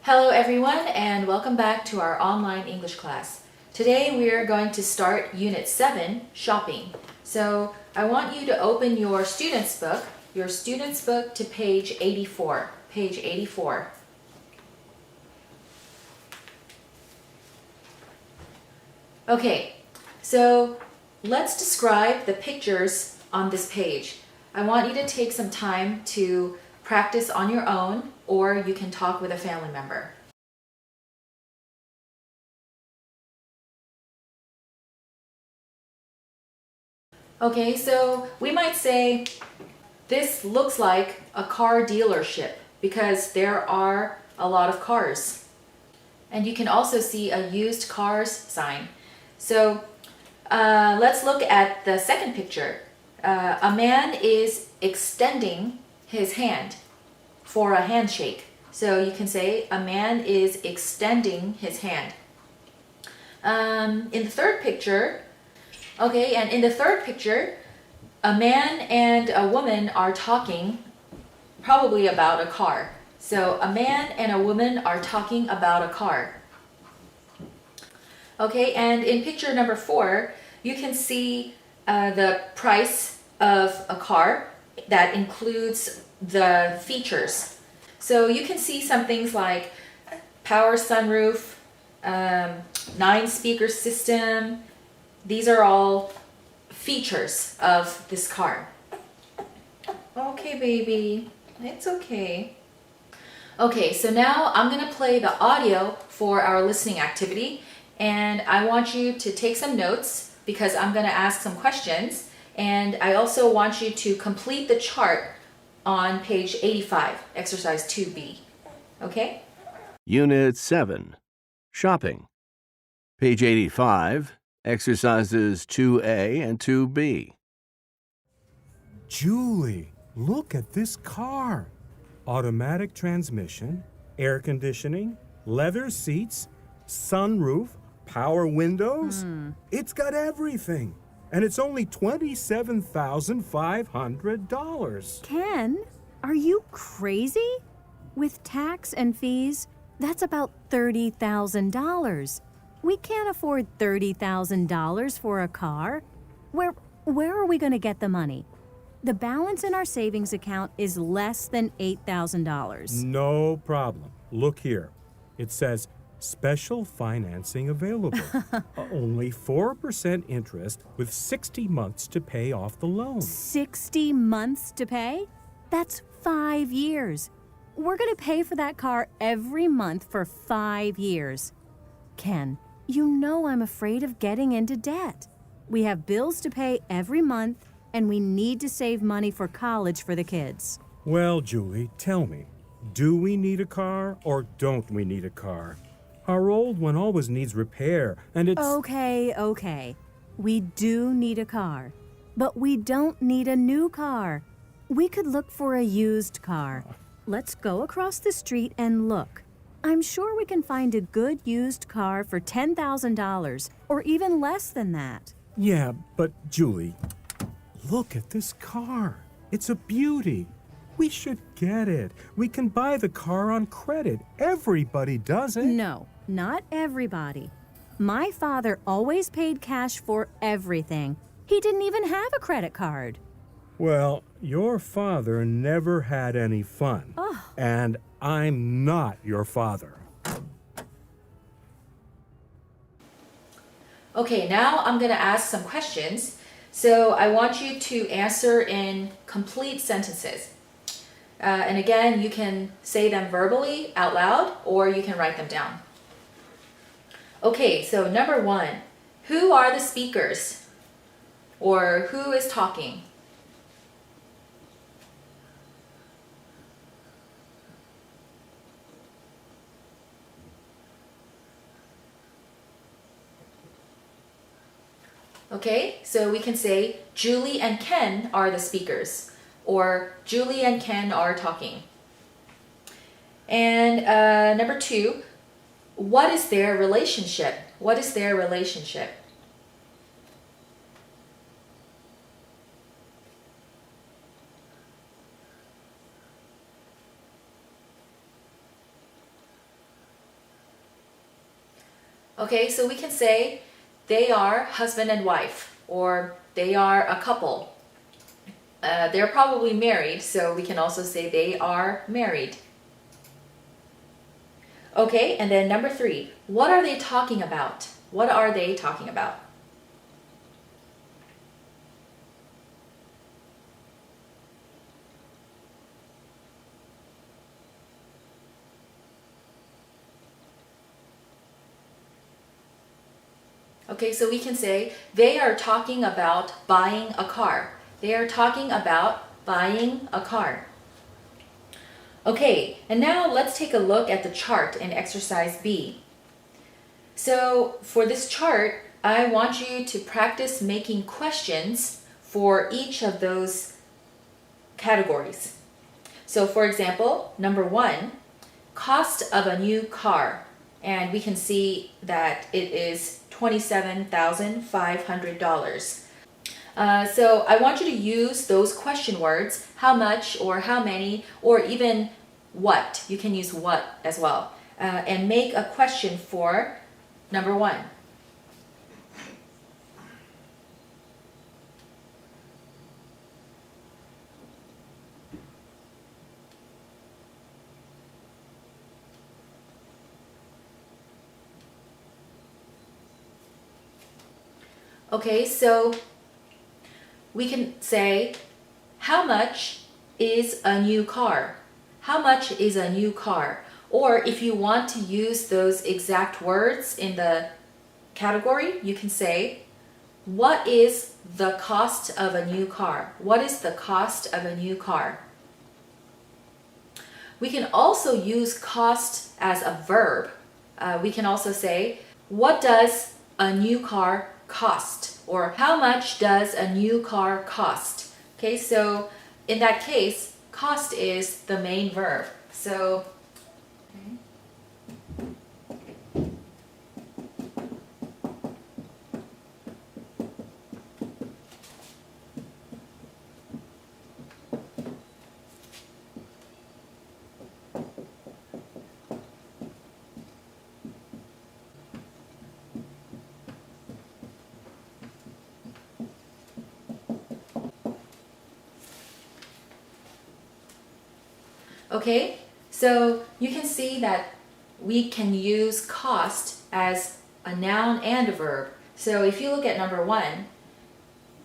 Hello everyone and welcome back to our online English class. Today we are going to start Unit 7, Shopping. So I want you to open your student's book to page 84. Page 84. Okay, so let's describe the pictures on this page. I want you to take some time to practice on your own, or you can talk with a family member. Okay, so we might say this looks like a car dealership because there are a lot of cars. And you can also see a used cars sign. So let's look at the second picture. A man is extending his hand for a handshake. So you can say a man is extending his hand. In the third picture, a man and a woman are talking probably about a car. So a man and a woman are talking about a car. Okay, and in picture number 4, you can see the price of a car that includes the features. So you can see some things like power sunroof, 9-speaker system. These are all features of this car. Okay, baby, it's okay. Okay, so now I'm going to play the audio for our listening activity, and I want you to take some notes because I'm going to ask some questions, and I also want you to complete the chart on page 85, exercise 2B. Okay? Unit 7, Shopping. Page 85, exercises 2A and 2B. Julie, look at this car. Automatic transmission, air conditioning, leather seats, sunroof, power windows. It's got everything. And it's only $27,500. Ken, are you crazy? With tax and fees, that's about $30,000. We can't afford $30,000 for a car. Where are we going to get the money? The balance in our savings account is less than $8,000. No problem. Look here. It says special financing available. Only 4% interest with 60 months to pay off the loan. 60 months to pay? That's 5 years. We're going to pay for that car every month for 5 years. Ken, you know I'm afraid of getting into debt. We have bills to pay every month, and we need to save money for college for the kids. Well, Julie, tell me, do we need a car or don't we need a car? Our old one always needs repair, and it's... Okay. We do need a car, but we don't need a new car. We could look for a used car. Let's go across the street and look. I'm sure we can find a good used car for $10,000 or even less than that. Yeah, but Julie, look at this car. It's a beauty. We should get it. We can buy the car on credit. Everybody does it. No, not everybody. My father always paid cash for everything. He didn't even have a credit card. Well, your father never had any fun. Oh. And I'm not your father. Okay, now I'm going to ask some questions. So I want you to answer in complete sentences. And again, you can say them verbally out loud or you can write them down. Okay, so number 1, who are the speakers? Or who is talking? Okay, so we can say Julie and Ken are the speakers, or Julie and Ken are talking. And number 2, what is their relationship? What is their relationship? Okay, so we can say they are husband and wife, or they are a couple. They're probably married, so we can also say they are married. Okay, and then number 3, what are they talking about? What are they talking about? Okay, so we can say they are talking about buying a car. They are talking about buying a car. Okay, and now let's take a look at the chart in exercise B. So for this chart, I want you to practice making questions for each of those categories. So for example, number 1, cost of a new car. And we can see that it is $27,500. So I want you to use those question words, how much or how many, or even what. You can use what as well. And make a question for number 1. Okay, so we can say, how much is a new car? How much is a new car? Or if you want to use those exact words in the category, you can say, what is the cost of a new car? What is the cost of a new car? We can also use cost as a verb. We can also say, what does a new car cost? Or how much does a new car cost? Okay, so in that case, cost is the main verb. So, okay, so you can see that we can use cost as a noun and a verb. So if you look at number 1,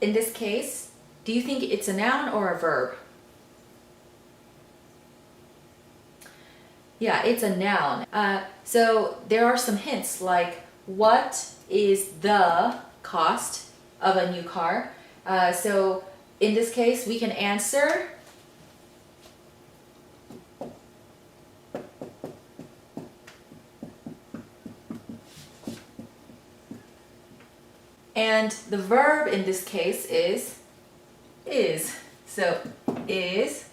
in this case, do you think it's a noun or a verb? Yeah, it's a noun. So there are some hints like, what is the cost of a new car? So in this case, we can answer and the verb in this case is. So is.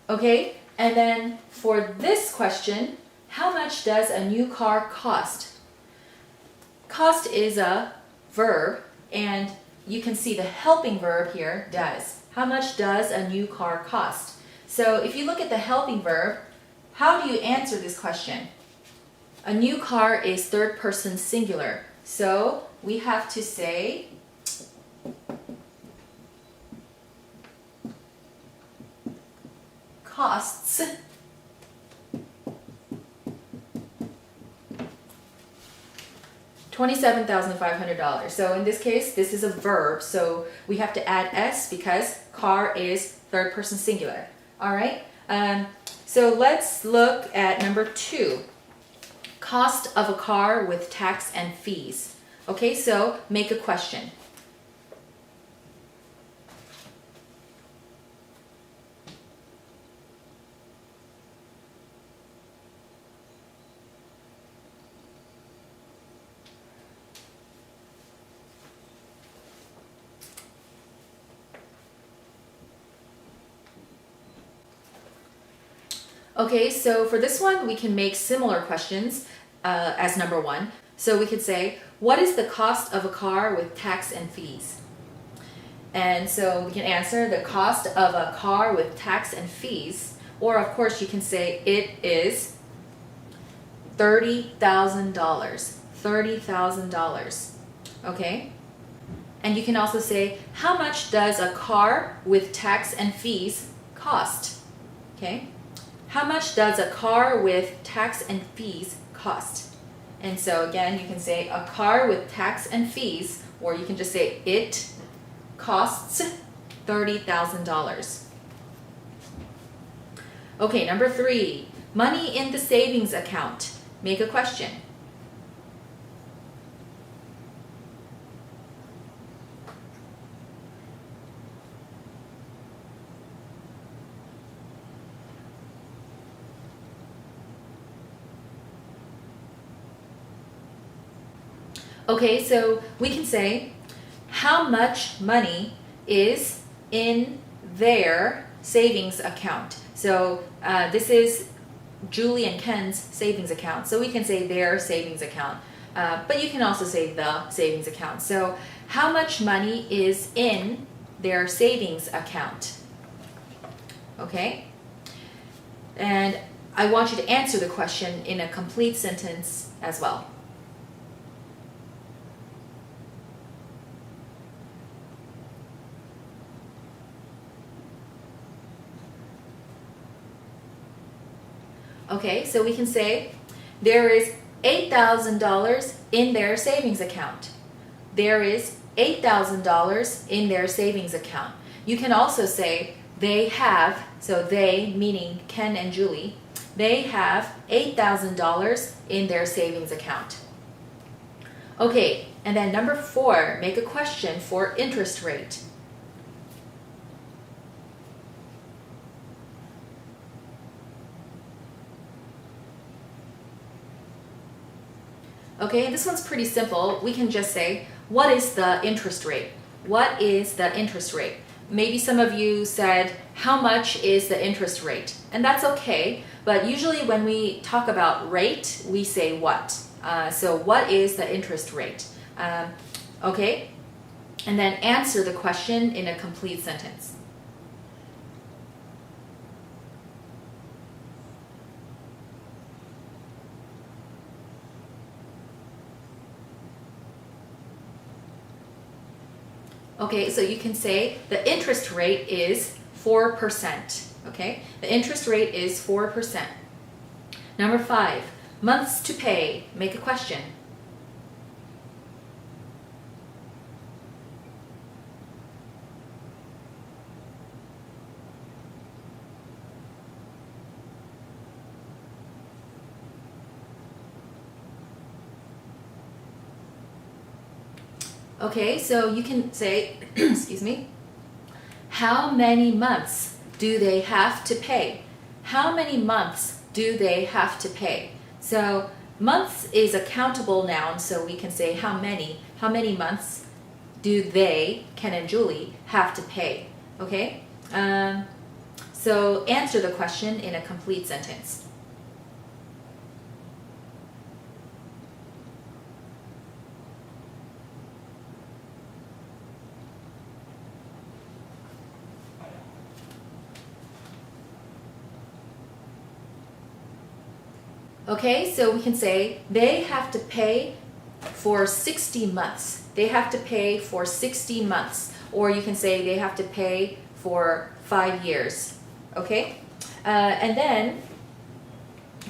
Okay, and then for this question, how much does a new car cost? Cost is a verb, and you can see the helping verb here, does. How much does a new car cost? So if you look at the helping verb, how do you answer this question? A new car is third person singular, so we have to say costs $27,500. So in this case, this is a verb, so we have to add s because car is third person singular. All right, so let's look at number 2. Cost of a car with tax and fees. Okay, so make a question. Okay, so for this one, we can make similar questions as number 1. So we could say, what is the cost of a car with tax and fees? And so we can answer the cost of a car with tax and fees, Or of course you can say it is $30,000. $30,000. Okay? And you can also say, how much does a car with tax and fees cost? Okay? How much does a car with tax and fees cost? And so again, you can say a car with tax and fees, or you can just say it costs $30,000. Okay, number 3, money in the savings account. Make a question. Okay, so we can say how much money is in their savings account. So this is Julie and Ken's savings account. So we can say their savings account. But you can also say the savings account. So how much money is in their savings account? Okay? And I want you to answer the question in a complete sentence as well. Okay, so we can say there is $8,000 in their savings account. There is $8,000 in their savings account. You can also say they have, so they meaning Ken and Julie, they have $8,000 in their savings account. Okay, and then number 4, make a question for interest rate. Okay, this one's pretty simple. We can just say, what is the interest rate? What is the interest rate? Maybe some of you said, how much is the interest rate? And that's okay, but usually when we talk about rate, we say what. So what is the interest rate? Okay, and then answer the question in a complete sentence. Okay, so you can say the interest rate is 4%. Okay, the interest rate is 4%. Number 5, months to pay. Make a question. Okay, so you can say, excuse me, how many months do they have to pay? How many months do they have to pay? So months is a countable noun, so we can say how many months do they, Ken and Julie, have to pay? Okay, so answer the question in a complete sentence. Okay, so we can say they have to pay for 60 months. They have to pay for 60 months. Or you can say they have to pay for 5 years. Okay? And then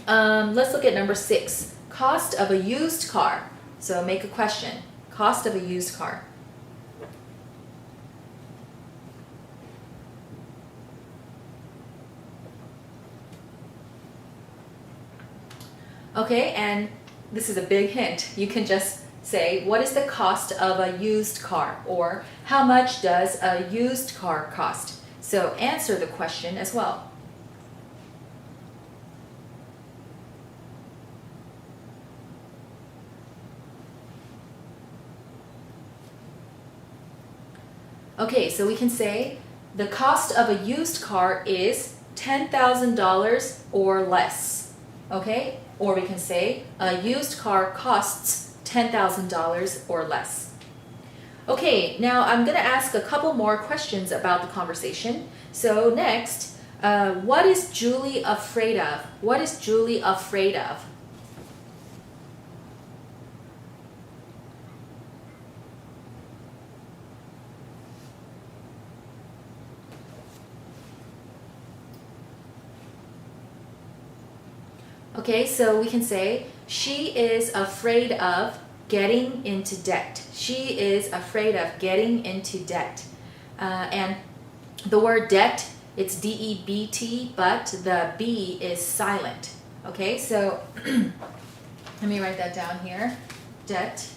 let's look at number 6. Cost of a used car. So make a question. Cost of a used car. Okay, and this is a big hint. You can just say, what is the cost of a used car? Or how much does a used car cost? So answer the question as well. Okay, so we can say the cost of a used car is $10,000 or less. Okay? Or we can say a used car costs $10,000 or less. Okay, now I'm going to ask a couple more questions about the conversation. So next, What is Julie afraid of? What is Julie afraid of? Okay, so we can say she is afraid of getting into debt. She is afraid of getting into debt. And the word debt, it's D-E-B-T, but the B is silent. Okay, so let me write that down here. Debt.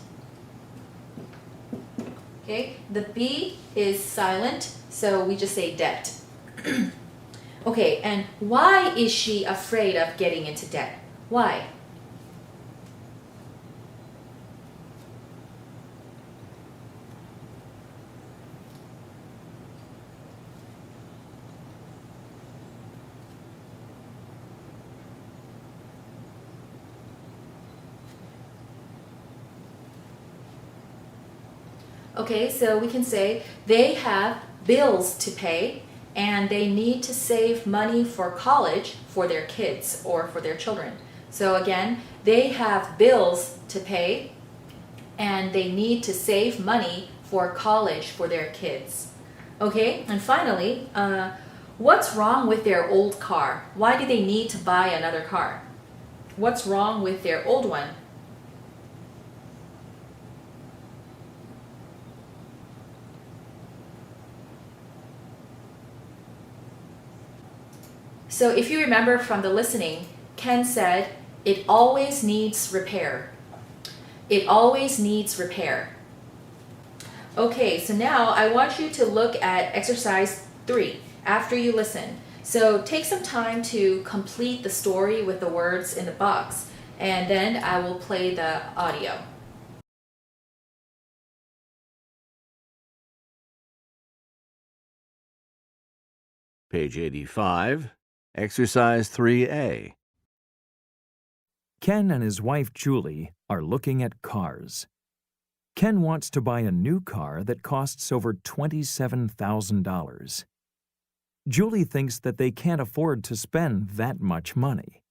Okay, the B is silent, so we just say debt. Okay, and why is she afraid of getting into debt? Why? Okay, so we can say they have bills to pay and they need to save money for college for their kids or for their children. So again, they have bills to pay and they need to save money for college for their kids. Okay, and finally, what's wrong with their old car? Why do they need to buy another car? What's wrong with their old one? So if you remember from the listening, Ken said, it always needs repair. It always needs repair. Okay, so now I want you to look at exercise 3 after you listen. So take some time to complete the story with the words in the box, and then I will play the audio. Page 85, Exercise 3A. Ken and his wife Julie are looking at cars. Ken wants to buy a new car that costs over $27,000. Julie thinks that they can't afford to spend that much money.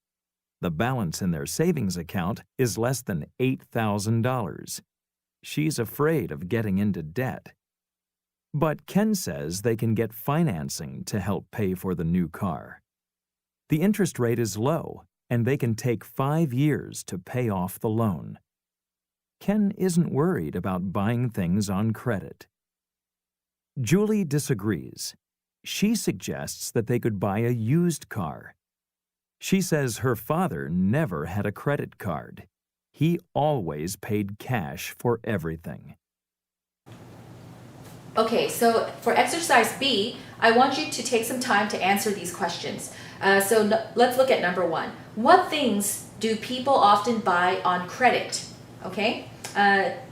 The balance in their savings account is less than $8,000. She's afraid of getting into debt. But Ken says they can get financing to help pay for the new car. The interest rate is low, and they can take 5 years to pay off the loan. Ken isn't worried about buying things on credit. Julie disagrees. She suggests that they could buy a used car. She says her father never had a credit card. He always paid cash for everything. Okay, so for exercise B, I want you to take some time to answer these questions. Let's look at number 1. What things do people often buy on credit? Okay,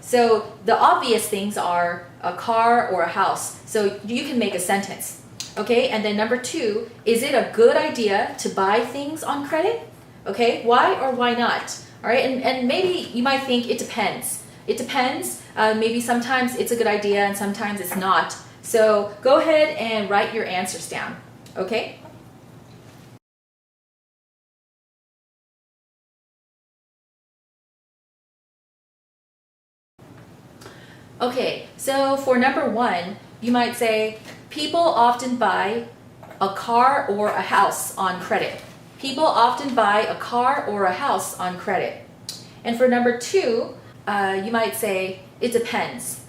so the obvious things are a car or a house. So you can make a sentence. Okay, and then number 2, is it a good idea to buy things on credit? Okay, why or why not? All right, and maybe you might think it depends. It depends. Maybe sometimes it's a good idea and sometimes it's not. So go ahead and write your answers down. Okay? Okay, so for number 1, you might say, people often buy a car or a house on credit. People often buy a car or a house on credit. And for number 2, you might say, it depends.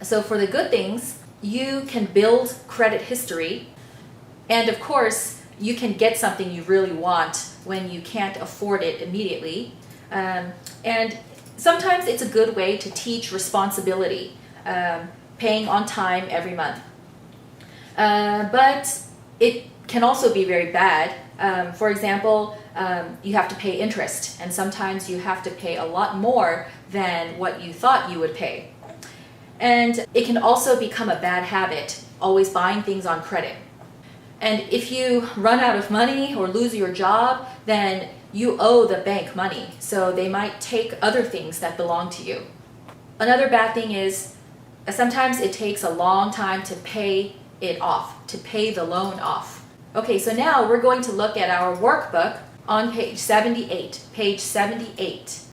So for the good things, you can build credit history. And of course, you can get something you really want when you can't afford it immediately. And sometimes it's a good way to teach responsibility, paying on time every month. But it can also be very bad. For example, you have to pay interest, and sometimes you have to pay a lot more than what you thought you would pay. And it can also become a bad habit, always buying things on credit. And if you run out of money or lose your job, then you owe the bank money, so they might take other things that belong to you. Another bad thing is sometimes it takes a long time to pay it off, to pay the loan off. Okay, so now we're going to look at our workbook on page 78. Page 78.